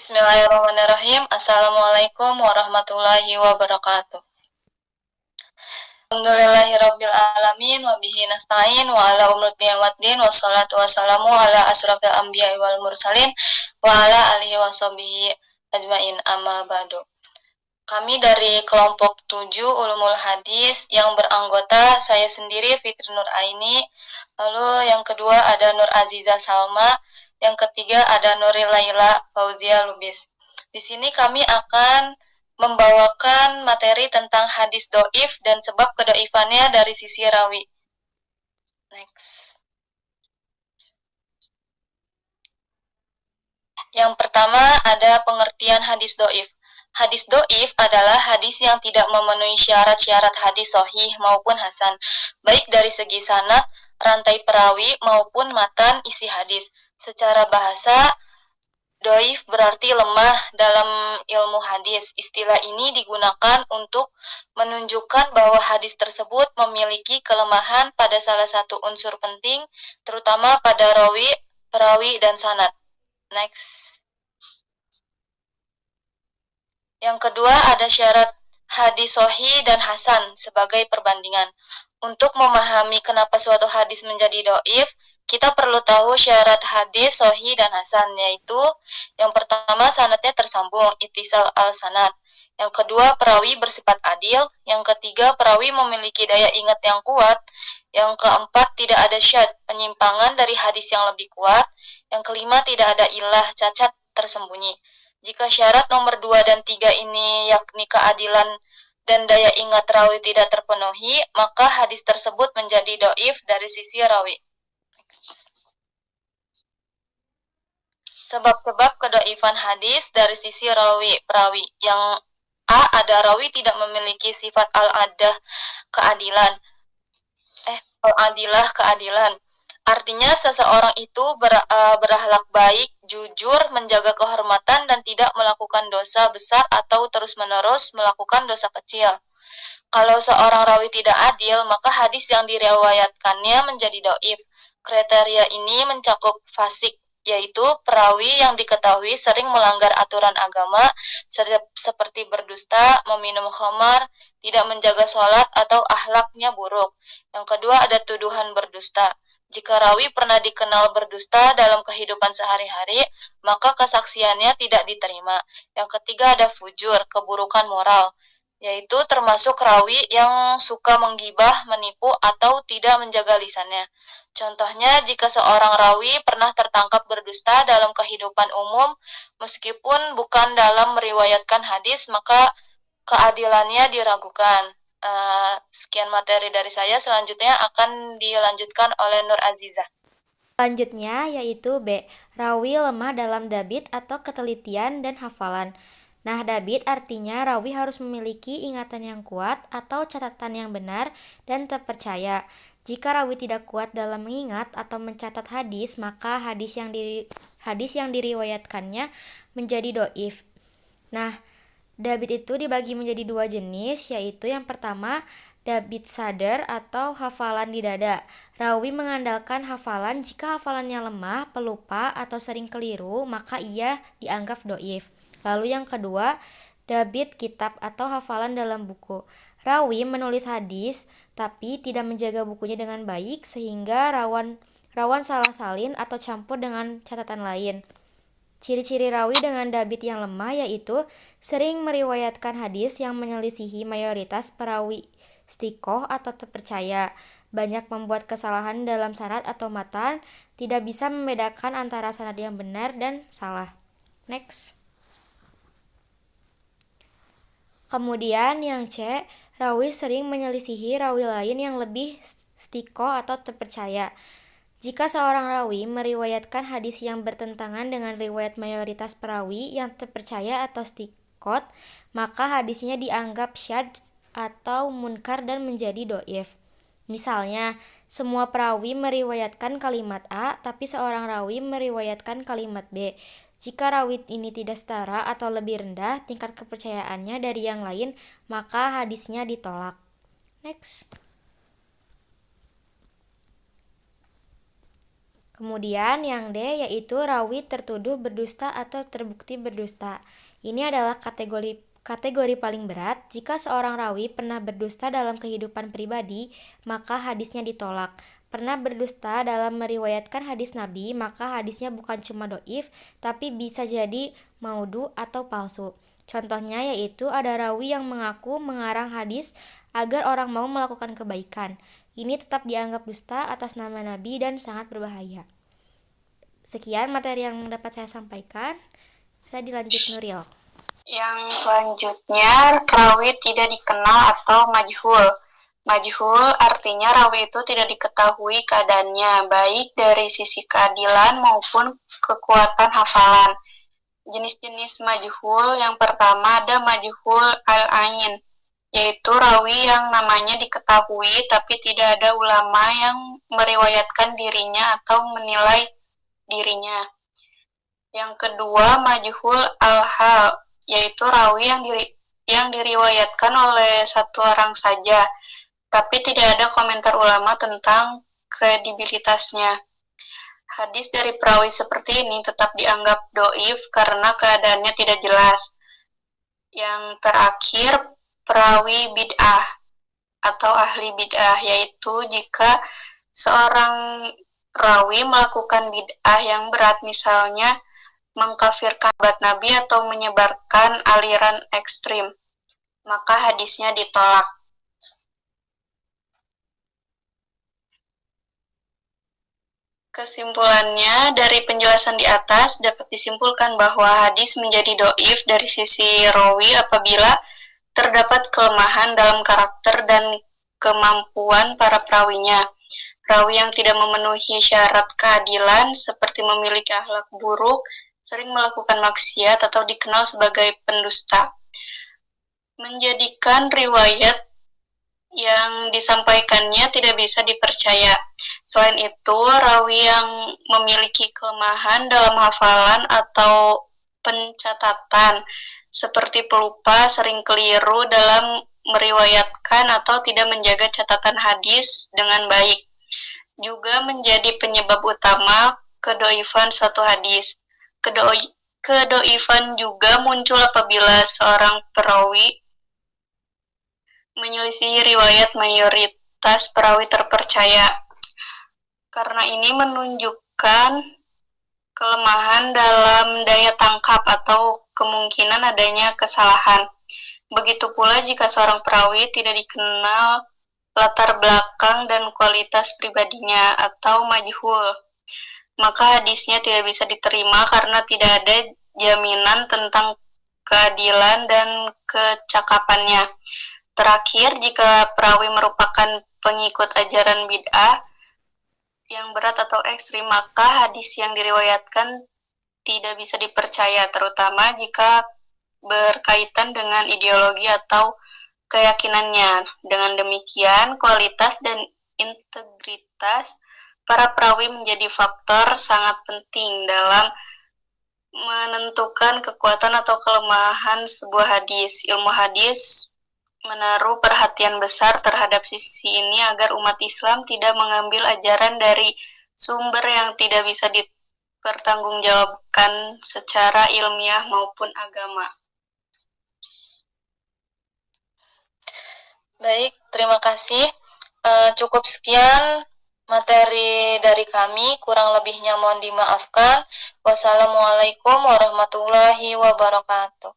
Bismillahirrahmanirrahim. Assalamualaikum warahmatullahi wabarakatuh. Alhamdulillahirabbil alamin wa bihi nasta'in wa ala umuri ni'matin wassalatu wassalamu ala asrofil anbiya'i wal mursalin wa ala alihi washabihi ajmain, amma ba'du. Kami dari kelompok 7 Ulumul Hadis yang beranggota saya sendiri Fitri Nur Aini, lalu yang kedua ada Nur Aziza Salma, yang ketiga ada Nuril Laila Fauzia Lubis. Di sini kami akan membawakan materi tentang hadis doif dan sebab kedoifannya dari sisi rawi. Next. Yang pertama ada pengertian hadis doif. Hadis doif adalah hadis yang tidak memenuhi syarat-syarat hadis sahih maupun hasan, baik dari segi sanad, rantai perawi, maupun matan isi hadis. Secara bahasa, doif berarti lemah dalam ilmu hadis. Istilah ini digunakan untuk menunjukkan bahwa hadis tersebut memiliki kelemahan pada salah satu unsur penting, terutama pada rawi, perawi, dan sanad. Next. Yang kedua ada syarat hadis sahih dan hasan sebagai perbandingan. Untuk memahami kenapa suatu hadis menjadi doif, kita perlu tahu syarat hadis sahih dan hasan, yaitu yang pertama sanadnya tersambung, ittisal al-sanad. Yang kedua perawi bersifat adil. Yang ketiga perawi memiliki daya ingat yang kuat. Yang keempat tidak ada syadz, penyimpangan dari hadis yang lebih kuat. Yang kelima tidak ada ilah, cacat tersembunyi. Jika syarat nomor 2 dan 3 ini yakni keadilan dan daya ingat rawi tidak terpenuhi, maka hadis tersebut menjadi doif dari sisi rawi. Sebab-sebab kedoifan hadis dari sisi rawi perawi. Yang A, ada rawi tidak memiliki sifat al-adah keadilan. Keadilan. Artinya seseorang itu berakhlak baik, jujur, menjaga kehormatan, dan tidak melakukan dosa besar atau terus-menerus melakukan dosa kecil. Kalau seorang rawi tidak adil, maka hadis yang diriwayatkannya menjadi doif. Kriteria ini mencakup fasik, yaitu perawi yang diketahui sering melanggar aturan agama, seperti berdusta, meminum khamar, tidak menjaga sholat, atau akhlaknya buruk. Yang kedua ada tuduhan berdusta. Jika rawi pernah dikenal berdusta dalam kehidupan sehari-hari, maka kesaksiannya tidak diterima. Yang ketiga ada fujur, keburukan moral, yaitu termasuk rawi yang suka menggibah, menipu, atau tidak menjaga lisannya. Contohnya, jika seorang rawi pernah tertangkap berdusta dalam kehidupan umum, meskipun bukan dalam meriwayatkan hadis, maka keadilannya diragukan. Sekian materi dari saya, selanjutnya akan dilanjutkan oleh Nur Azizah. Selanjutnya yaitu B. Rawi lemah dalam dabit atau ketelitian dan hafalan. Nah, dabit artinya rawi harus memiliki ingatan yang kuat atau catatan yang benar dan terpercaya. Jika rawi tidak kuat dalam mengingat atau mencatat hadis, maka hadis yang diriwayatkannya menjadi doif. Nah, dabit itu dibagi menjadi 2 jenis, yaitu yang pertama dabit sadar atau hafalan di dada. Rawi mengandalkan hafalan. Jika hafalannya lemah, pelupa, atau sering keliru, maka ia dianggap doif. Lalu yang kedua, dabit kitab atau hafalan dalam buku. Rawi menulis hadis, tapi tidak menjaga bukunya dengan baik, sehingga rawan salah salin atau campur dengan catatan lain. Ciri-ciri rawi dengan dabit yang lemah yaitu sering meriwayatkan hadis yang menyelisihi mayoritas perawi istiqoh atau terpercaya, banyak membuat kesalahan dalam sanad atau matan, tidak bisa membedakan antara sanad yang benar dan salah. Next. Kemudian yang C, rawi sering menyelisihi rawi lain yang lebih istiqoh atau terpercaya. Jika seorang rawi meriwayatkan hadis yang bertentangan dengan riwayat mayoritas perawi yang terpercaya atau istiqot, maka hadisnya dianggap syadz atau munkar dan menjadi doif. Misalnya, semua perawi meriwayatkan kalimat A, tapi seorang rawi meriwayatkan kalimat B. Jika rawi ini tidak setara atau lebih rendah tingkat kepercayaannya dari yang lain, maka hadisnya ditolak. Next. Kemudian yang D yaitu rawi tertuduh berdusta atau terbukti berdusta. Ini adalah kategori paling berat. Jika seorang rawi pernah berdusta dalam kehidupan pribadi, maka hadisnya ditolak. Pernah berdusta dalam meriwayatkan hadis Nabi, maka hadisnya bukan cuma doif, tapi bisa jadi maudu atau palsu. Contohnya yaitu ada rawi yang mengaku mengarang hadis agar orang mau melakukan kebaikan. Ini tetap dianggap dusta atas nama Nabi dan sangat berbahaya. Sekian materi yang dapat saya sampaikan. Saya dilanjut Nuril. Yang selanjutnya, rawi tidak dikenal atau majhul. Majhul artinya rawi itu tidak diketahui keadaannya, baik dari sisi keadilan maupun kekuatan hafalan. Jenis-jenis majhul yang pertama ada majhul al-ain, yaitu rawi yang namanya diketahui tapi tidak ada ulama yang meriwayatkan dirinya atau menilai dirinya. Yang kedua majhul al-hal, yaitu rawi yang diriwayatkan oleh satu orang saja, tapi tidak ada komentar ulama tentang kredibilitasnya. Hadis dari perawi seperti ini tetap dianggap doif karena keadaannya tidak jelas. Yang terakhir, perawi bid'ah atau ahli bid'ah, yaitu jika seorang rawi melakukan bid'ah yang berat, misalnya mengkafirkan sahabat Nabi atau menyebarkan aliran ekstrim, maka hadisnya ditolak. Kesimpulannya, dari penjelasan di atas dapat disimpulkan bahwa hadis menjadi doif dari sisi rawi apabila terdapat kelemahan dalam karakter dan kemampuan para perawinya. Rawi yang tidak memenuhi syarat keadilan seperti memiliki akhlak buruk, sering melakukan maksiat atau dikenal sebagai pendusta, menjadikan riwayat yang disampaikannya tidak bisa dipercaya. Selain itu, rawi yang memiliki kelemahan dalam hafalan atau pencatatan, seperti pelupa, sering keliru dalam meriwayatkan atau tidak menjaga catatan hadis dengan baik, juga menjadi penyebab utama kedoifan suatu hadis. Kedoifan juga muncul apabila seorang perawi menyelisihi riwayat mayoritas perawi terpercaya. Karena ini menunjukkan kelemahan dalam daya tangkap atau kemungkinan adanya kesalahan. Begitu pula jika seorang perawi tidak dikenal latar belakang dan kualitas pribadinya atau majhul, maka hadisnya tidak bisa diterima karena tidak ada jaminan tentang keadilan dan kecakapannya. Terakhir, jika perawi merupakan pengikut ajaran bid'ah yang berat atau ekstrim, maka hadis yang diriwayatkan tidak bisa dipercaya, terutama jika berkaitan dengan ideologi atau keyakinannya. Dengan demikian, kualitas dan integritas para perawi menjadi faktor sangat penting dalam menentukan kekuatan atau kelemahan sebuah hadis. Ilmu hadis menaruh perhatian besar terhadap sisi ini agar umat Islam tidak mengambil ajaran dari sumber yang tidak bisa dipertanggungjawabkan secara ilmiah maupun agama. Baik, terima kasih. Cukup sekian materi dari kami, kurang lebihnya mohon dimaafkan. Wassalamualaikum warahmatullahi wabarakatuh.